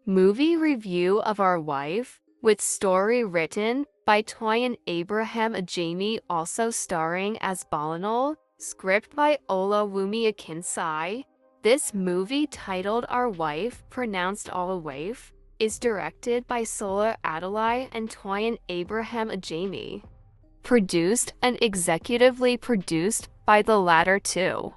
Movie review of Our Wife, with story written by Toyin Abraham Ajami, also starring as Balinol, script by Olawumi Akinsai. This movie, titled Our Wife, pronounced Olawaif, is directed by Sola Adalai and Toyin Abraham Ajami. Produced and executively produced by the latter two.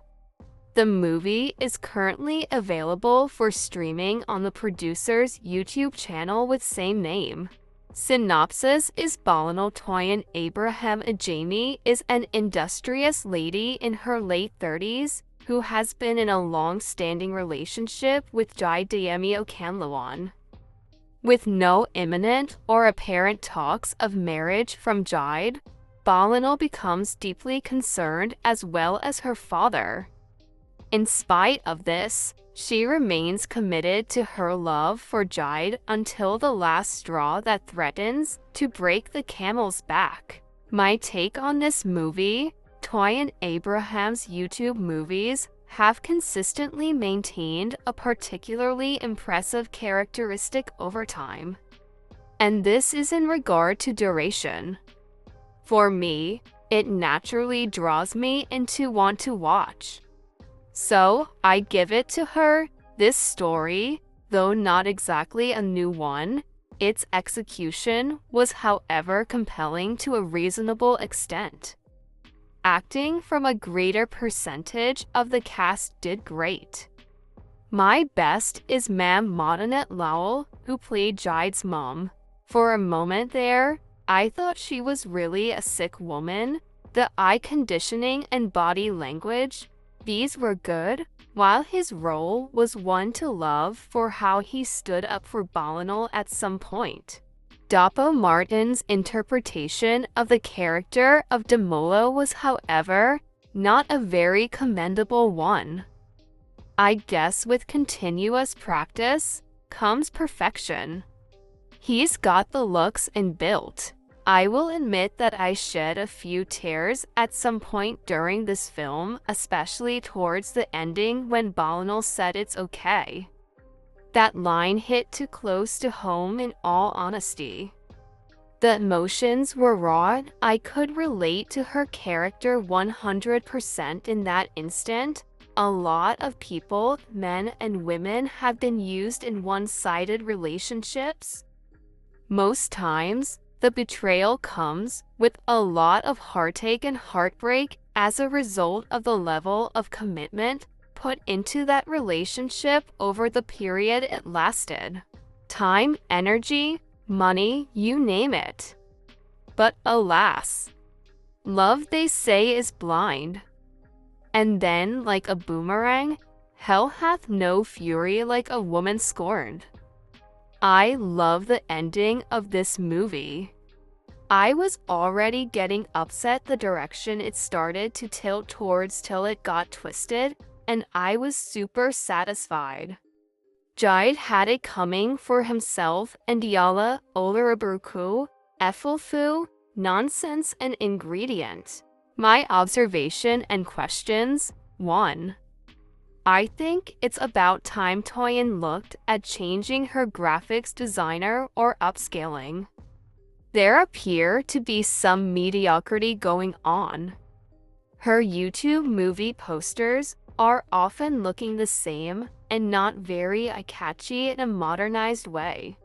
The movie is currently available for streaming on the producer's YouTube channel with same name. Synopsis is Balinol Toyin Abraham Ajami is an industrious lady in her late 30s who has been in a long-standing relationship with Jai Dayemi Okanlawan. With no imminent or apparent talks of marriage from Jide, Balinol becomes deeply concerned as well as her father. In spite of this, she remains committed to her love for Jide until the last straw that threatens to break the camel's back. My take on this movie: Toyin Abraham's YouTube movies have consistently maintained a particularly impressive characteristic over time. And this is in regard to duration. For me, it naturally draws me in to want to watch. So, I give it to her. This story, though not exactly a new one, its execution was however compelling to a reasonable extent. Acting from a greater percentage of the cast did great. My best is Ma'am Modanet Lowell, who played Jide's mom. For a moment there, I thought she was really a sick woman. The eye conditioning and body language, these were good, while his role was one to love for how he stood up for Balinol at some point. Dapo Martin's interpretation of the character of Demolo was, however, not a very commendable one. I guess with continuous practice comes perfection. He's got the looks and build. I will admit that I shed a few tears at some point during this film, especially towards the ending when Balinol said it's okay. That line hit too close to home, in all honesty. The emotions were raw. I could relate to her character 100% in that instant. A lot of people, men and women, have been used in one-sided relationships. Most times, the betrayal comes with a lot of heartache and heartbreak as a result of the level of commitment put into that relationship over the period it lasted. Time, energy, money, you name it. But alas, love, they say, is blind. And then, like a boomerang, hell hath no fury like a woman scorned. I love the ending of this movie. I was already getting upset the direction it started to tilt towards till it got twisted, and I was super satisfied. Jide had it coming for himself, and Yala, Olarabuku, Efulfu, nonsense and ingredient. My observation and questions: 1. I think it's about time Toyin looked at changing her graphics designer or upscaling. There appear to be some mediocrity going on. Her YouTube movie posters are often looking the same and not very eye-catchy in a modernized way.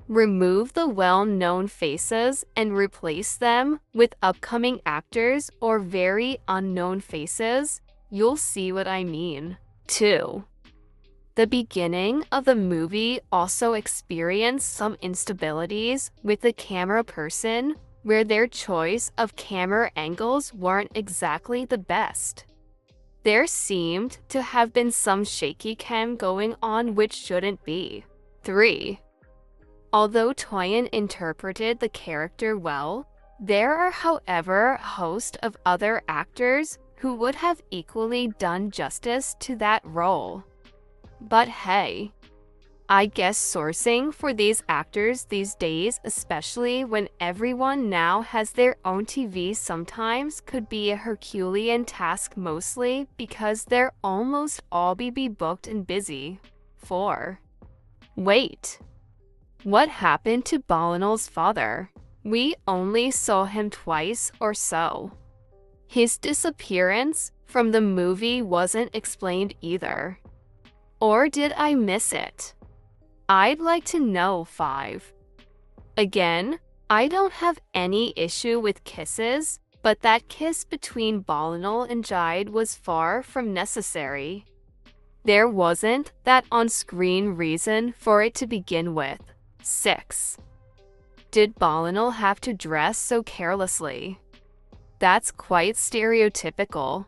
Remove the well-known faces and replace them with upcoming actors or very unknown faces. You'll see what I mean. 2. The beginning of the movie also experienced some instabilities with the camera person, where their choice of camera angles weren't exactly the best. There seemed to have been some shaky cam going on which shouldn't be. 3. Although Toyin interpreted the character well, there are, however, a host of other actors who would have equally done justice to that role. But hey, I guess sourcing for these actors these days, especially when everyone now has their own TV, sometimes could be a Herculean task, mostly because they're almost all be booked and busy. 4. Wait, what happened to Balinal's father? We only saw him twice or so. His disappearance from the movie wasn't explained either. Or did I miss it? I'd like to know. 5. Again, I don't have any issue with kisses, but that kiss between Balinal and Jide was far from necessary. There wasn't that on-screen reason for it to begin with. 6. Did Balinal have to dress so carelessly? That's quite stereotypical.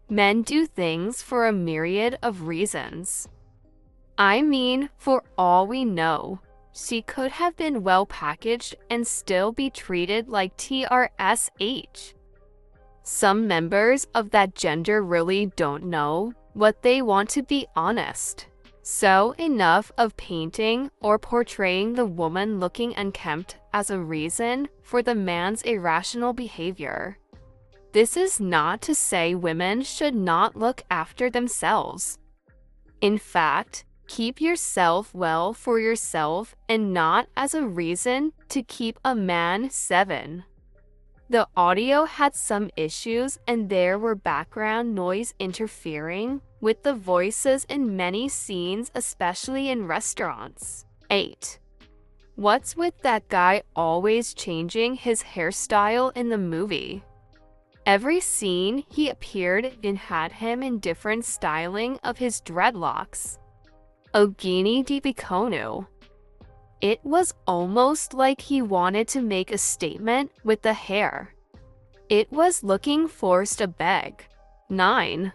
Men do things for a myriad of reasons. I mean, for all we know, she could have been well packaged and still be treated like TRSH. Some members of that gender really don't know what they want, to be honest. So enough of painting or portraying the woman looking unkempt as a reason for the man's irrational behavior. This is not to say women should not look after themselves. In fact, keep yourself well for yourself and not as a reason to keep a man 7. The audio had some issues and there were background noise interfering with the voices in many scenes, especially in restaurants. 8. What's with that guy always changing his hairstyle in the movie? Every scene he appeared in had him in different styling of his dreadlocks. Ogini di Bikonu. It was almost like he wanted to make a statement with the hair. It was looking forced a beg. 9.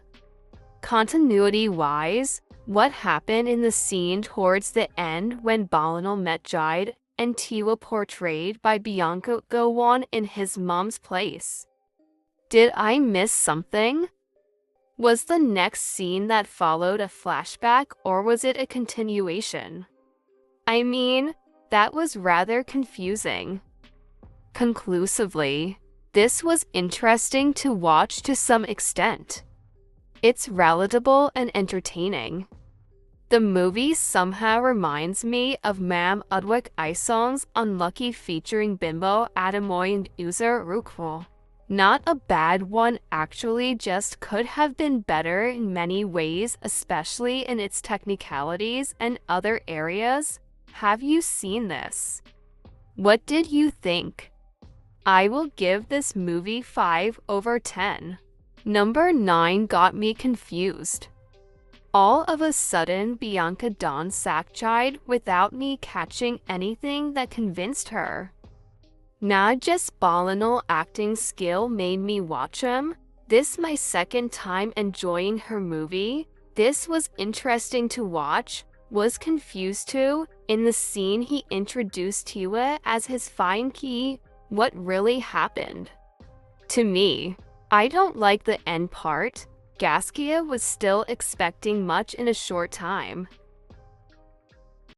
Continuity-wise, what happened in the scene towards the end when Balinal met Jide and Tiwa portrayed by Bianca Gowon in his mom's place? Did I miss something? Was the next scene that followed a flashback or was it a continuation? I mean, that was rather confusing. Conclusively, this was interesting to watch to some extent. It's relatable and entertaining. The movie somehow reminds me of Mam Udwik Isong's Unlucky featuring Bimbo Adamoy and Uzer Rukwo. Not a bad one actually, just could have been better in many ways, especially in its technicalities and other areas. Have you seen this? What did you think? I will give this movie 5/10. Number 9 got me confused. All of a sudden, Bianca Dawn Sakchide without me catching anything that convinced her. Not just Balinal acting skill made me watch him. This my second time enjoying her movie. This was interesting to watch. Was confused too. In the scene he introduced Tiwa as his fine key. What really happened? To me, I don't like the end part. Gaskia was still expecting much in a short time.